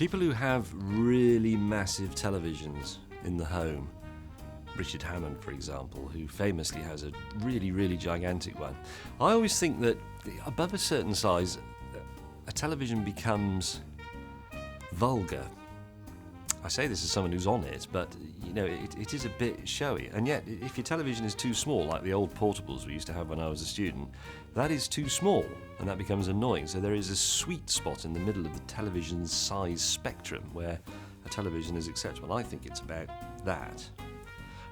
People who have really massive televisions in the home, Richard Hammond, for example, who famously has a really, really gigantic one. I always think that above a certain size, a television becomes vulgar. I say this as someone who's on it, but it is a bit showy. And yet, if your television is too small, like the old portables we used to have when I was a student, that is too small, and that becomes annoying. So there is a sweet spot in the middle of the television's size spectrum where a television is acceptable. I think it's about that.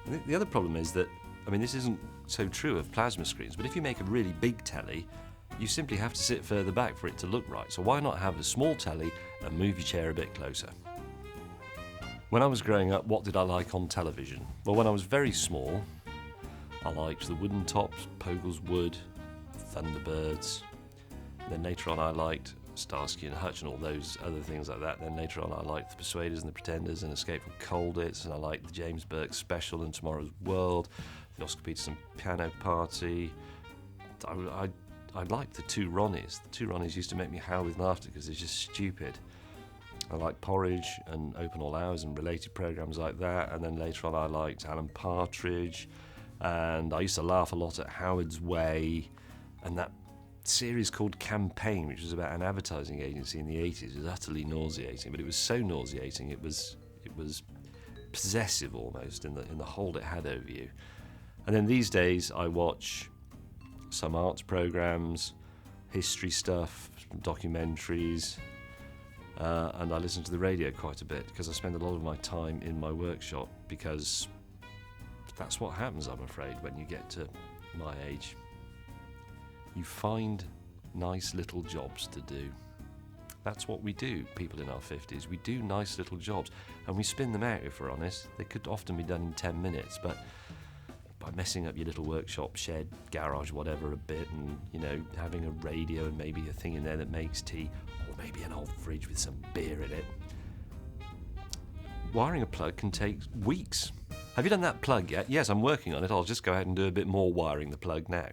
And the other problem is that, this isn't so true of plasma screens, but if you make a really big telly, you simply have to sit further back for it to look right. So why not have a small telly and move your chair a bit closer? When I was growing up, what did I like on television? Well, when I was very small, I liked the Wooden Tops, Pogle's Wood, Thunderbirds. Then later on I liked Starsky and Hutch and all those other things like that. Then later on I liked The Persuaders and The Pretenders and Escape from Colditz, and I liked the James Burke Special and Tomorrow's World, the Oscar Peterson Piano Party. I liked the Two Ronnies. The Two Ronnies used to make me howl with laughter because they're just stupid. I liked Porridge and Open All Hours and related programmes like that. And then later on I liked Alan Partridge. And I used to laugh a lot at Howard's Way. And that series called Campaign, which was about an advertising agency in the 80s, was utterly nauseating. But it was so nauseating, it was possessive almost in the hold it had over you. And then these days I watch some arts programmes, history stuff, documentaries, and I listen to the radio quite a bit because I spend a lot of my time in my workshop, because that's what happens, I'm afraid, when you get to my age. You find nice little jobs to do. That's what we do, people in our 50s. We do nice little jobs, and we spin them out, if we're honest. They could often be done in 10 minutes, but by messing up your little workshop, shed, garage, whatever a bit, and having a radio and maybe a thing in there that makes tea, or maybe an old fridge with some beer in it. Wiring a plug can take weeks. Have you done that plug yet? Yes, I'm working on it. I'll just go ahead and do a bit more wiring the plug now.